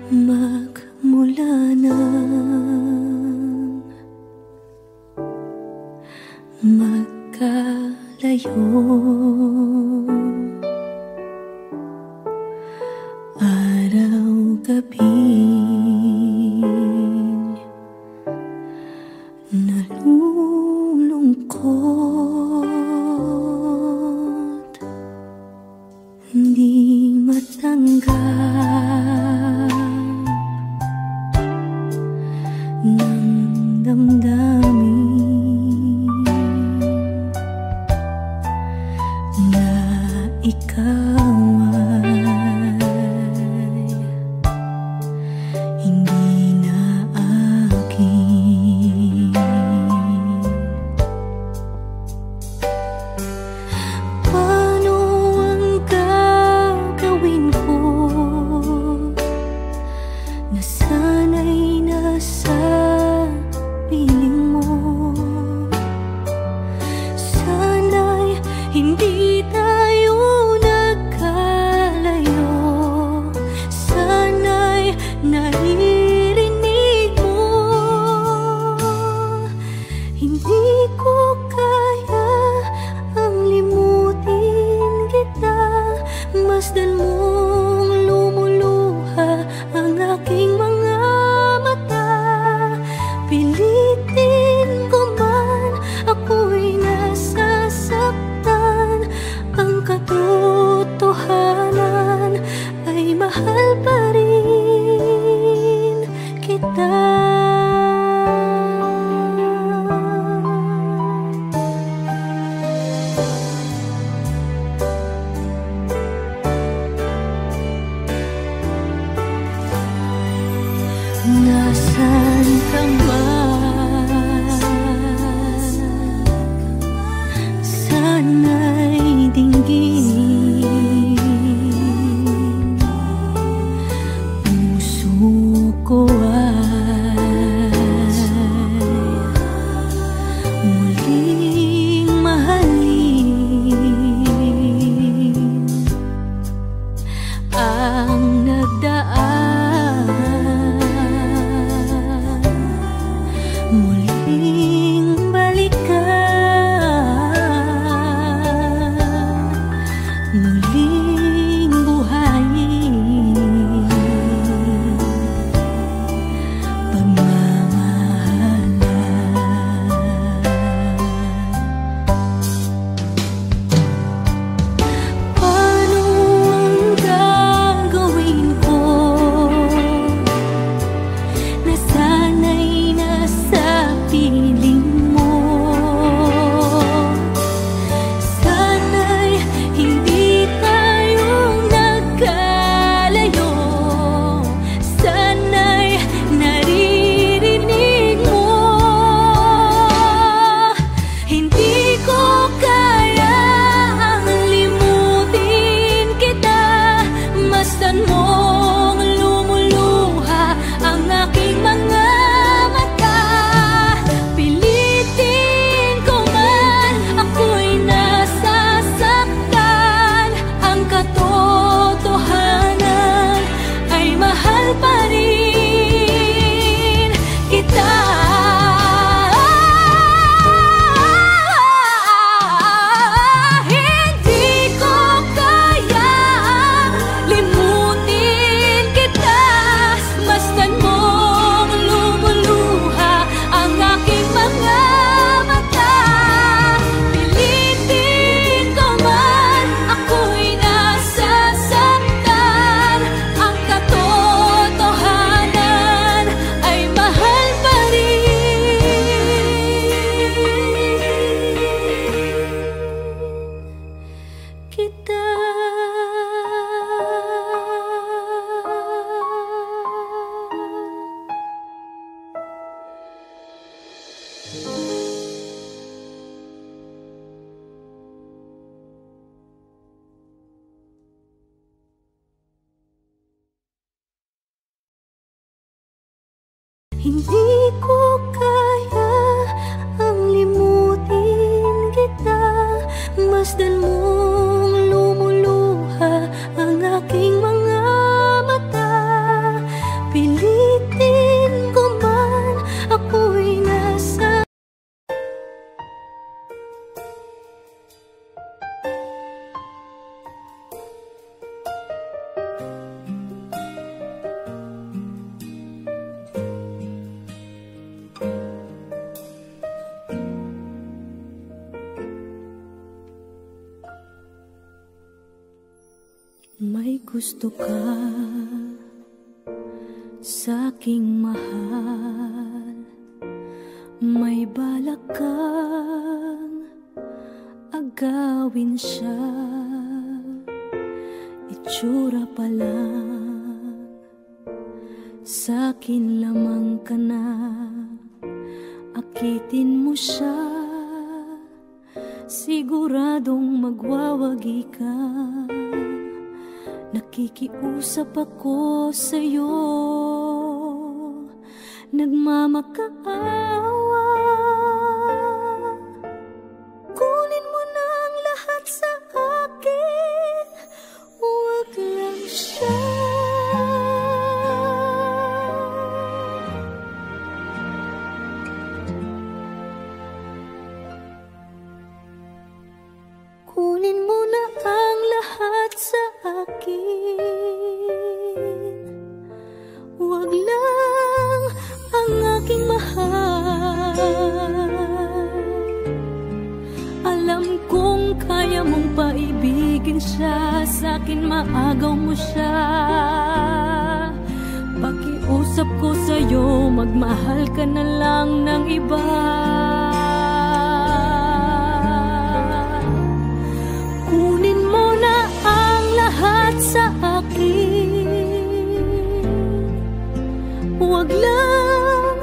Magmula nang magkalayo, araw-gabing nalulungkot, hindi matanggap ng damdamin na ikaw ay hindi na akin. Paano ang gagawin ko na sana'y nasa piling mo? Sana'y hindi tayo nagkalayo, sana'y naririnig mo. Hindi ko kaya ang limutin kita, masdan mong lumuluha ang aking mga mata. Pilitin ko man, ako'y nasasaktan. Ang katotohanan ay mahal pa rin kita. Nasaan ka man, sana'y dinggin. Puso ko ay muling mahalin. Ang nagdaan muling balikan, muling buhayin pagmamahalan. Paano ang gagawin ko na sana'y nasa piling mo? Sana'y hindi tayo nagkalayo, sana'y naririnig mo. Hindi ko kaya ang limutin kita, masdan mong lumuluha ang aking mga mata. Pilitin ko man, ako'y nasasaktan. Ang katotohanan ay mahal pa rin kita. Hindi ko kayang limutin kita, masdan mong lumuluha ang aking mga mata. Pilitin ko man, ako'y nasasaktan. Ang katotohanan ay mahal pa rin kita. Hindi ko kaya ang limutin kita, masdan mong lumuluha ang aking mga mata. May gusto ka sa'king mahal, may balak kang agawin siya. Itsura pa lang, sa'kin lamang ka na, akitin mo siya. Siguradong magwawagi ka. Nakikiusap ako sa'yo, nagmamakaawa. Kunin mo na ang lahat sa akin, huwag lang siya. Kunin mo na ang lahat sa akin, huwag lang ang aking mahal. Alam kong kaya mong paibigin siya, sa'kin maagaw mo siya. Pakiusap ko sa'yo, magmahal ka na lang ng iba. Kunin mo na ang lahat sa akin, huwag lang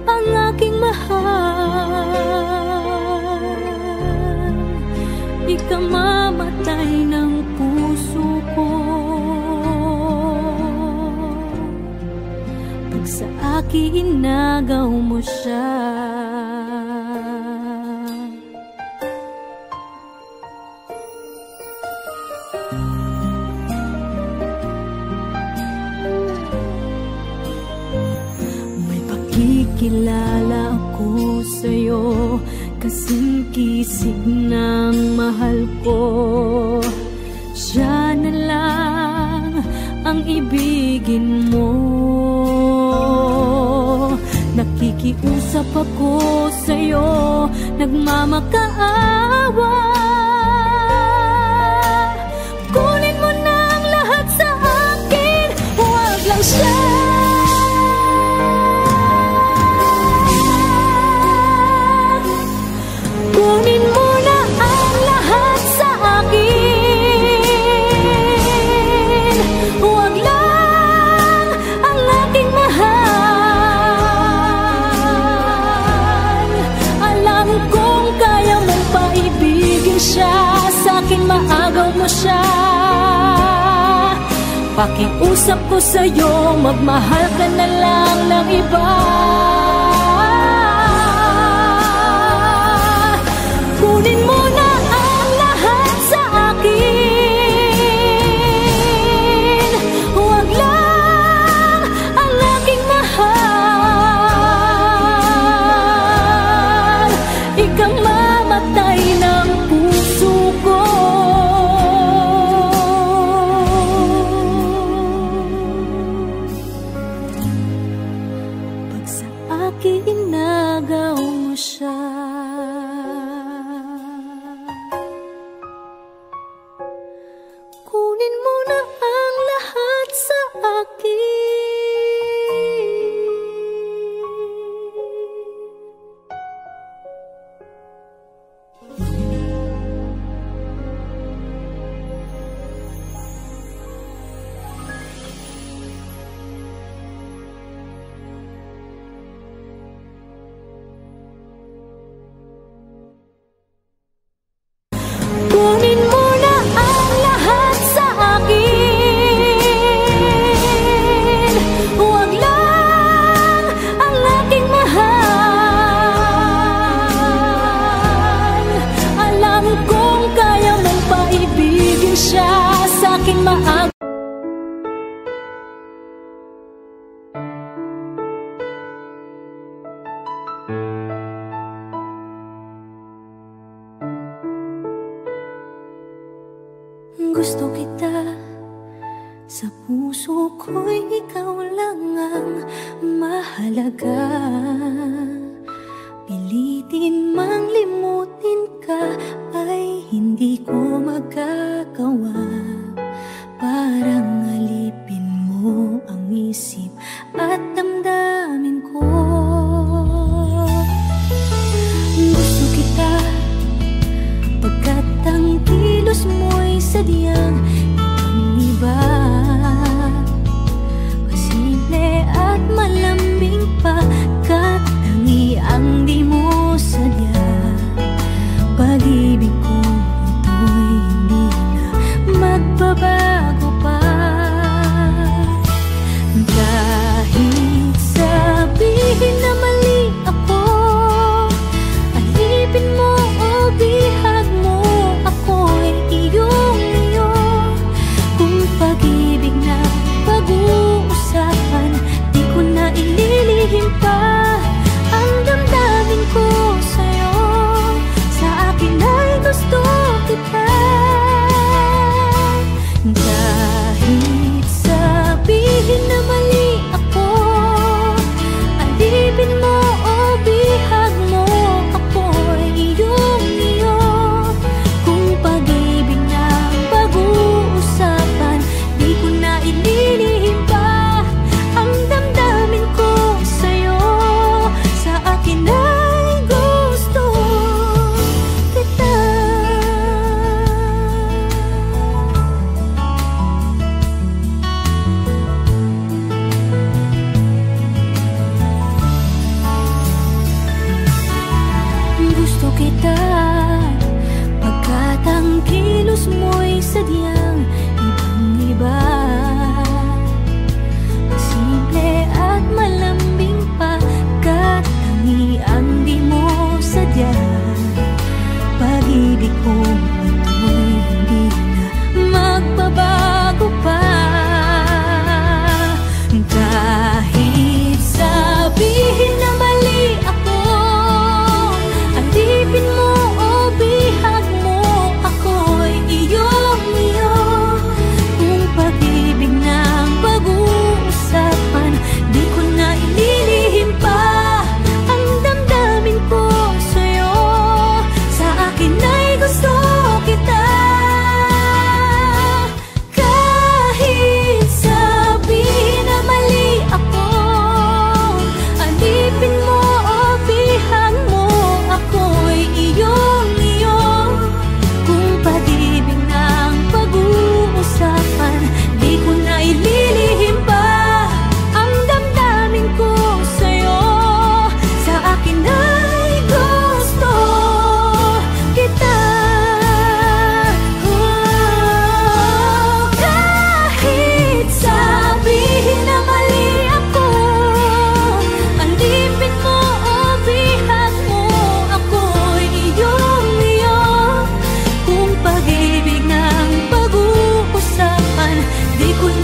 ang aking mahal. Ikamamatay ng puso ko pag sa akin inagaw mo siya. Kilala ako sa'yo, kasing kisig ng mahal ko. Siya na lang ang ibigin mo. Nakikiusap ako sa'yo, nagmamakaawa. Kunin mo na ang lahat sa akin, huwag lang siya. Kunin mo na ang lahat sa akin, huwag lang ang aking mahal. Alam kong kaya mong paibigin siya, sa'kin maagaw mo siya. Pakiusap ko sa'yo, magmahal ka na lang ng iba. Kunin mo na ang lahat sa akin, huwag lang ang aking mahal. Ikamamatay ng puso ko pag sa akin inagaw mo siya. Kunin mo na ang lahat sa akin. Kunin mo na ang lahat sa akin, huwag lang ang aking mahal. Alam kong kaya mong paibigin siya, sa'kin maagaw. Gusto kita, sa puso ko'y ikaw lang ang mahalaga. Pilitin mang limutin ka ay hindi ko magagawa. Para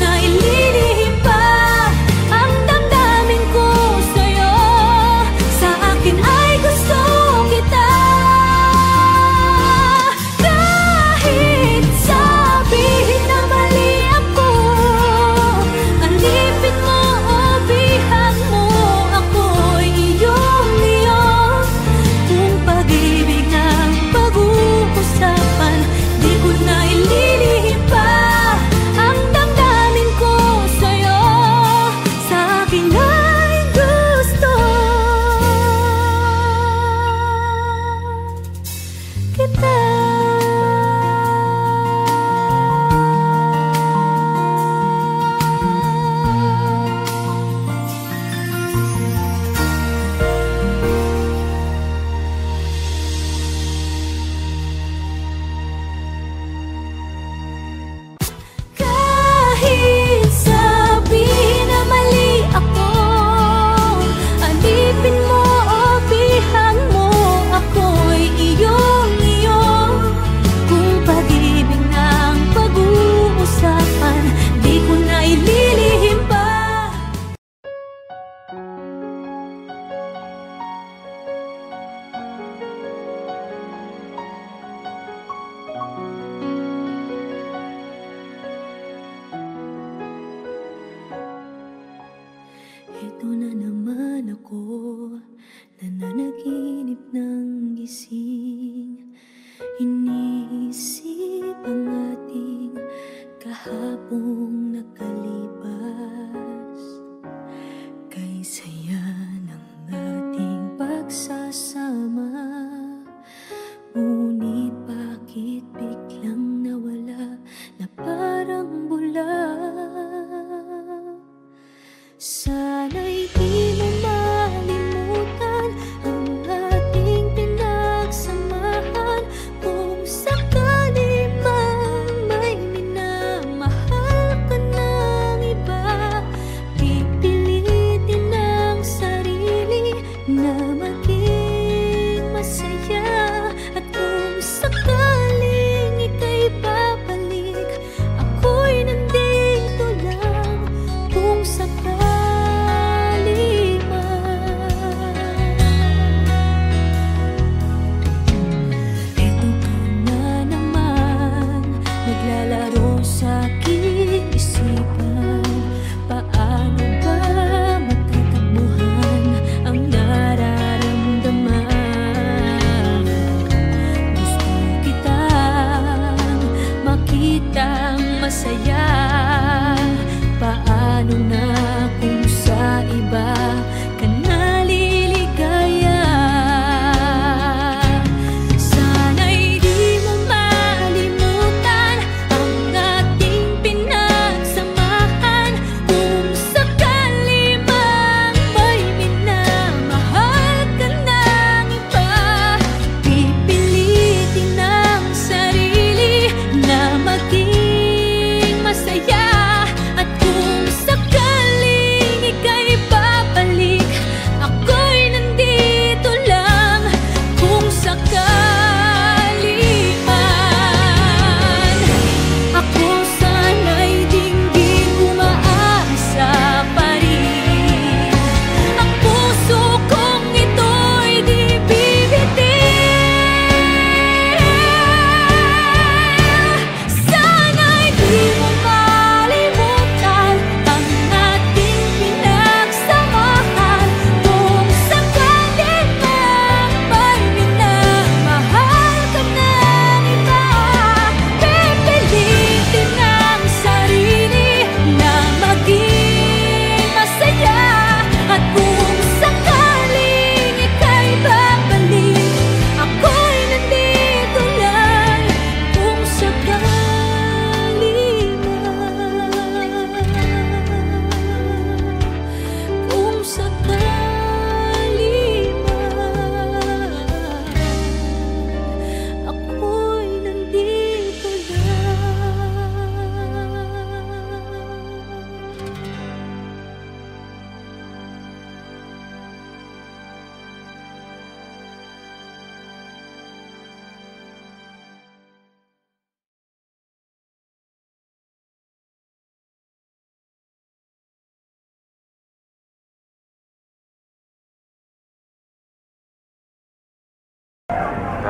na ililihim pa ang damdamin ko sa'yo. Sa akin ay gusto kita. Kahit sabihin na mali ako, alipin mo o bihan mo, ako'y iyong-iyo. Kung pag-ibig ng pag-uusapan, di ko na ililihim pa ang damdamin ko sa'yo. Sa akin ay gusto kita. Kahit sabihin na mali ako, alipin mo o bihan mo, ako'y iyong-iyo. Kung pag-ibig ng pag-uusapan, di ko na ililihim pa. Ito na naman ako, nananaginip ng gising. Iniisip ang ating kahapong nakalipas. Kay saya ng ating pagsasama, ngunit bakit biglang nawala na parang bula? Sana'y di mo malimutan ang ating pinagsamahan. Kung sakali mang may minamahal ka ng iba, pipilitin ang sarili na maging masaya. At kung sakaling ika'y babalik, ako'y nandito lang. Kung sakali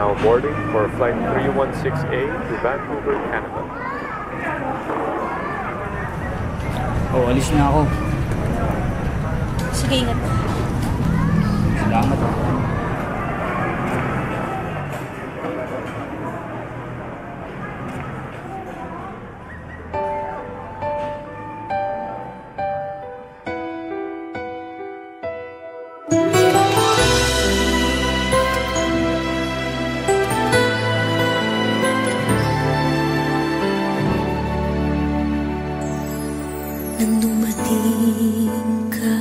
now boarding for flight 316A to Vancouver, Canada. Oh, alis na ako. Sige, ingat. Salamat. Nang dumating ka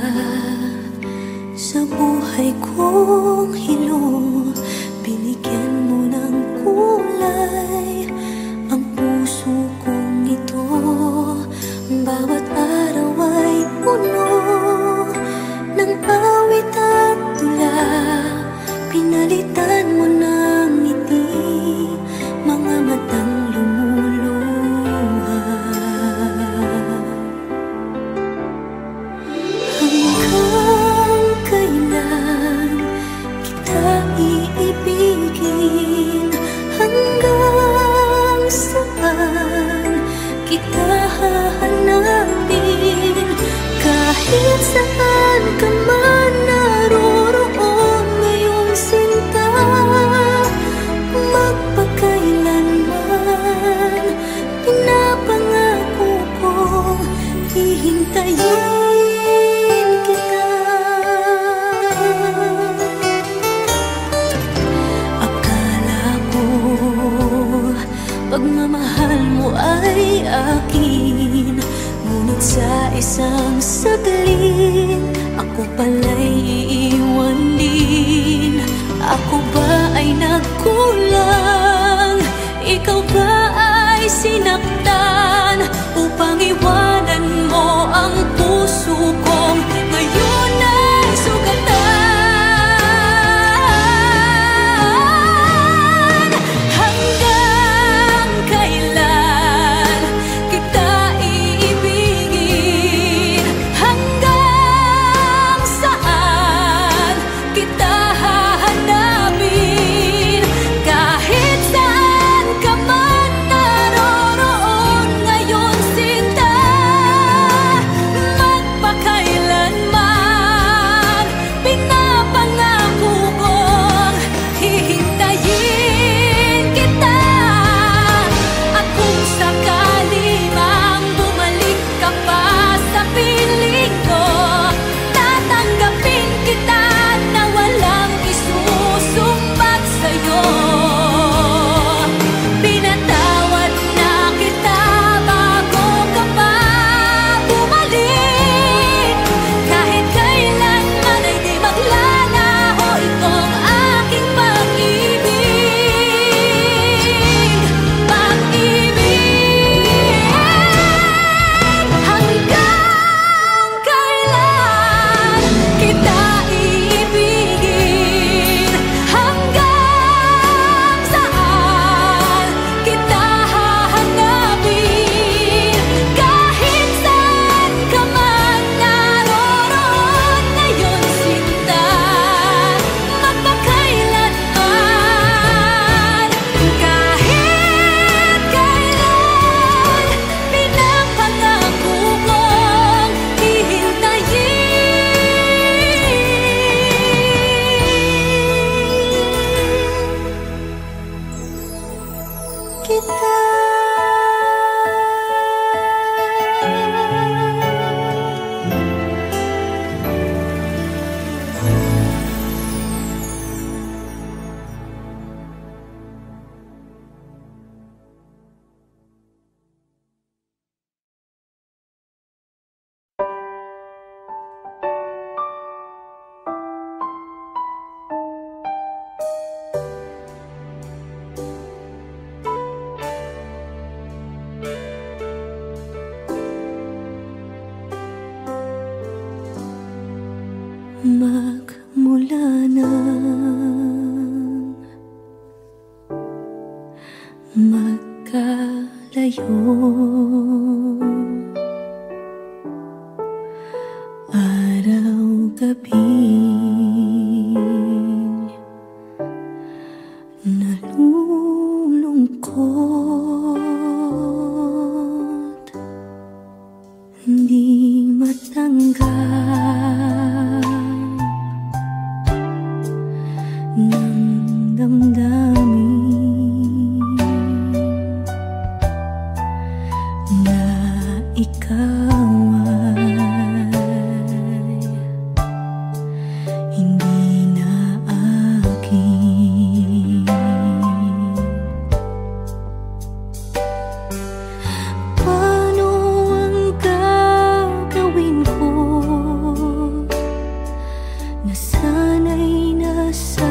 sa buhay kong hilong, binigyan mo ng kulay ang puso kong ito. Bawat araw ay puno ng awit at tula, pinalitan mo ng ngiti mga matang lumuluha. Hanggang kailan kita iibigin? Hanggang saan kita hahanapin? Kahit saan ka man naroroon ngayong sinta, magpakailanman pinapangako kong hihintayin kita. Akala ko pagmamahal mo ay akin, ngunit sa isang saglit ako pala'y iiwan din. Ako ba ay nagkulang? Ikaw ba ay sinaktan upang iwanan mo ang puso kong ngayon ay sugatan? Hanggang kailan kita iibigin? Hanggang saan kita hahanapin? Kahit saan ka man naroroon ngayon sinta, magpakailanman pinapangako kong hihintayin kita. At kung sakali mang bumalik ka pa sa piling ko, tatanggapin kita na walang isusumbat sa'yo. Pinatawad na kita bago ka pa bumalik. Kahit kailanman ay di maglalaho itong aking pag-ibig. Pag-ibig. Hanggang kailan kita iibigin? Hanggang saan kita hahanapin? Kahit saan ka man naroroon ngayon sinta, magpakailanman kahit kailan pinapangako kong hihintayin kita. Magmula nang magkalayo, araw-gabi nalulungkot Hindi matanggap ng damdamin na ikaw ay hindi na akin. Paano ang gagawin ko na sana'y nasa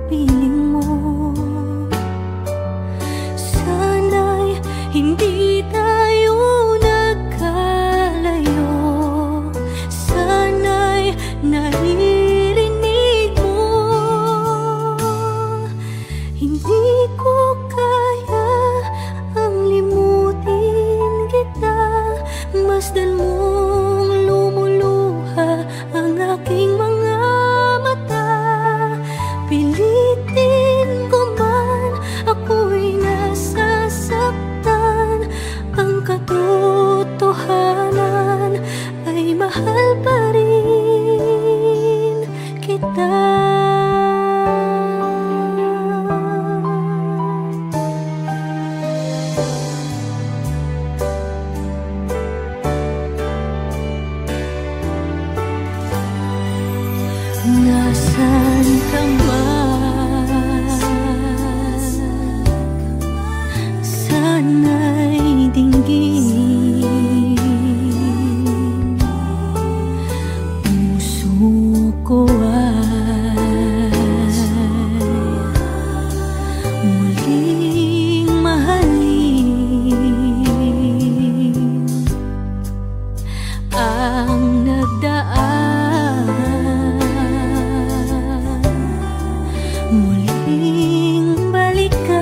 piling mo? Sana'y hindi tayo nagkalayo. Sana'y naririnig mo. Hindi ko kaya ang limutin kita. Masdan mong lumuluha ang aking mga mata. Pilitin ko man, ako'y nasasaktan. Ang katotohanan ay mahal pa rin kita. Nasaan ka man? Sana'y dinggin. Puso ko ay muling mahalin. Ang nagdaan muling balikan,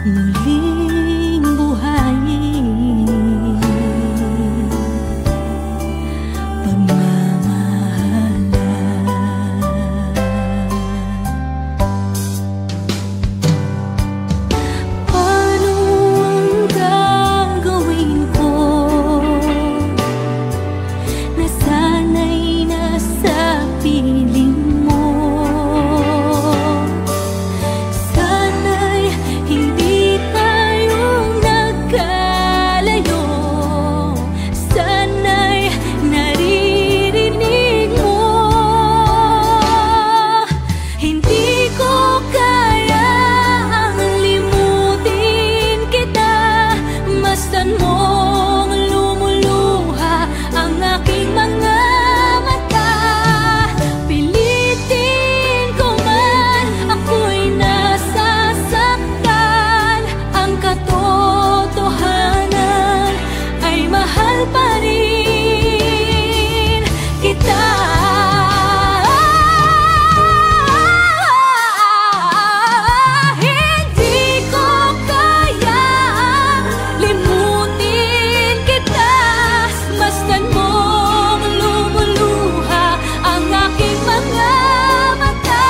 muling buhayin pagmamahalan. Paano ang gagawin ko na sana'y nasa piling mo? Sana'y hindi tayo nagkalayo. Sana'y naririnig mo. Hindi ko kaya ang limutin kita. Masdan mong lumuluha ang aking mga mata. Pilitin ko man, ako'y nasasaktan. Ang katotohanan ay mahal pa rin kita. Hindi ko kaya limutin kita. Masdan mong lumuluha ang aking mga mata.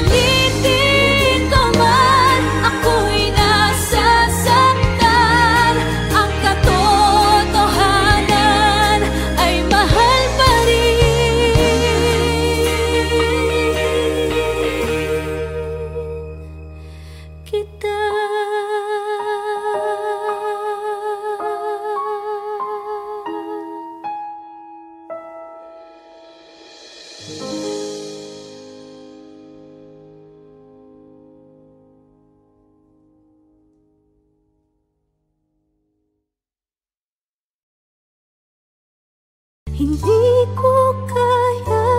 Pilitin ko man, ako'y nasasaktan. Ang katotohanan ay mahal pa rin kita. Hindi ko kaya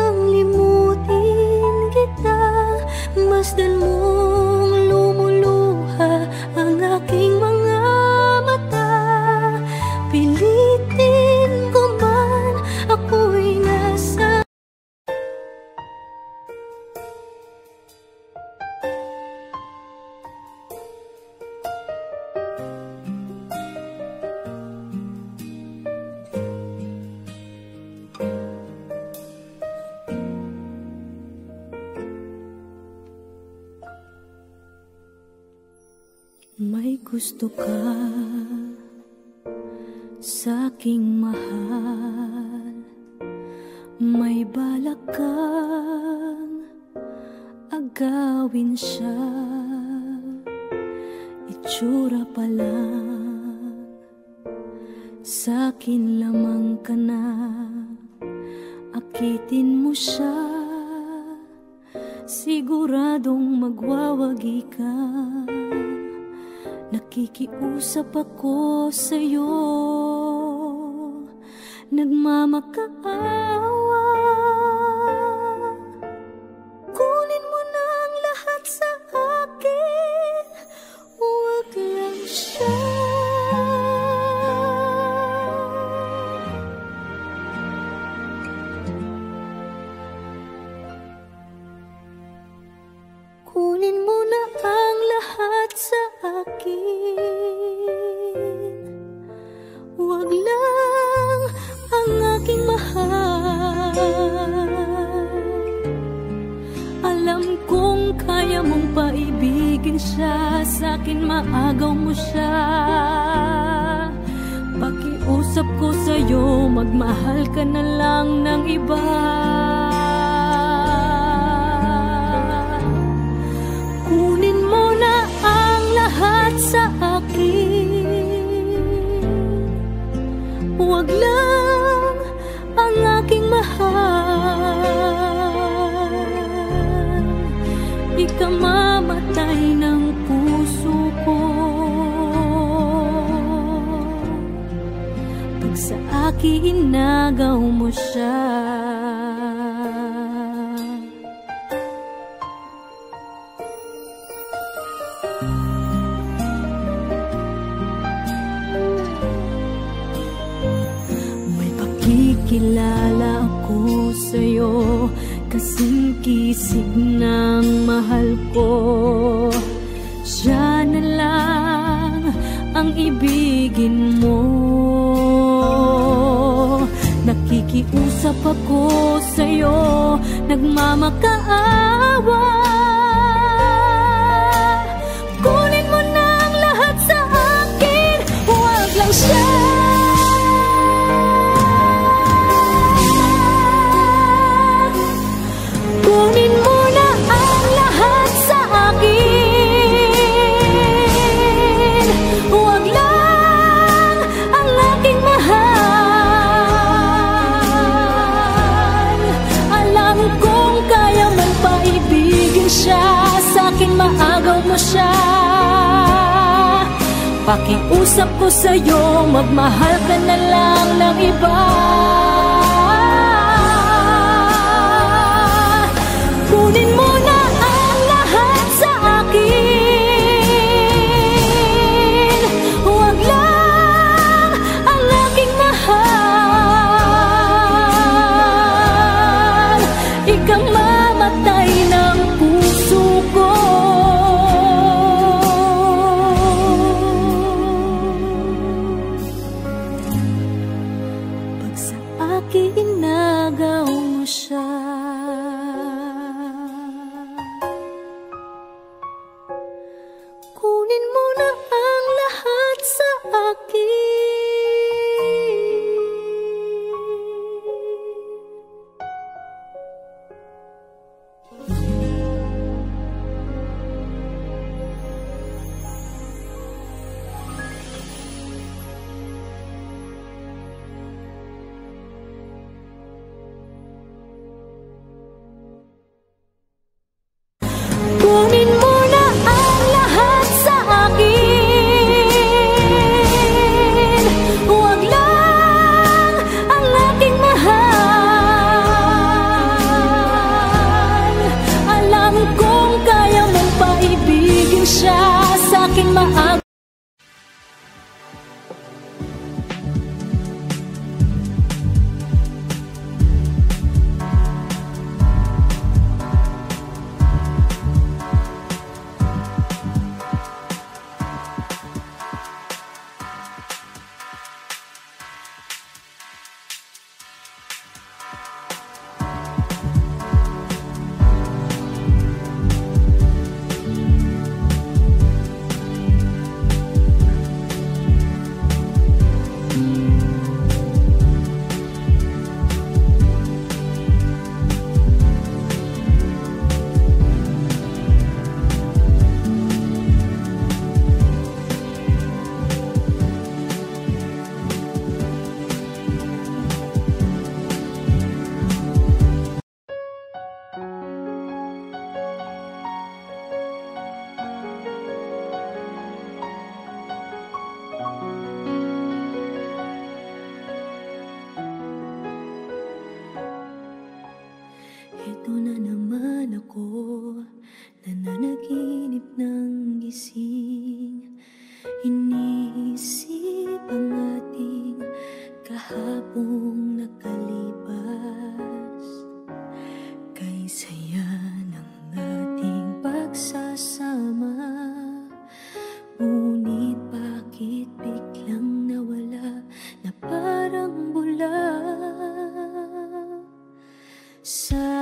ang limutin kita. Masdan mong lumuluha ang aking mga mata. Pilitin ko man, ako'y nasa May gusto ka sa'king mahal, may balak kang agawin siya. Itsura pa lang, sa'kin lamang ka na. Akitin mo siya, siguradong magwawagi ka. Nakikiusap ako sa'yo, nagmamakaawa. Kunin mo na ang lahat sa akin, huwag lang siya. Kunin mo na ang lahat sa akin, huwag lang ang aking mahal. Alam kong kaya mong paibigin siya, sa'kin maagaw mo siya. Pakiusap ko sa'yo, magmahal ka na lang ng iba. Kunin mo na ang lahat sa akin, huwag lang ang aking mahal. Ikamamatay ng puso ko pag sa akin inagaw mo siya. Kilala ako sa'yo, kasing kisig ng mahal ko. Siya na lang ang ibigin mo. Nakikiusap ako sa'yo, nagmamakaawa. Kunin mo na ang lahat sa akin, huwag lang siya. Kunin mo na ang lahat sa akin, huwag lang ang aking mahal. Alam kong kaya mong paibigin siya, sa'kin maagaw mo siya. Pakiusap ko sa'yo, magmahal ka na lang ng iba. Kunin mo na ang lahat sa akin, huwag lang ang aking mahal. Ikamamatay ng puso ko pag sa akin inagaw mo siya. Kunin mo na ang lahat sa akin. Kunin mo na ang lahat sa akin, huwag lang ang aking mahal. Alam kong kaya mong paibigin siya, sa'kin maagaw. sa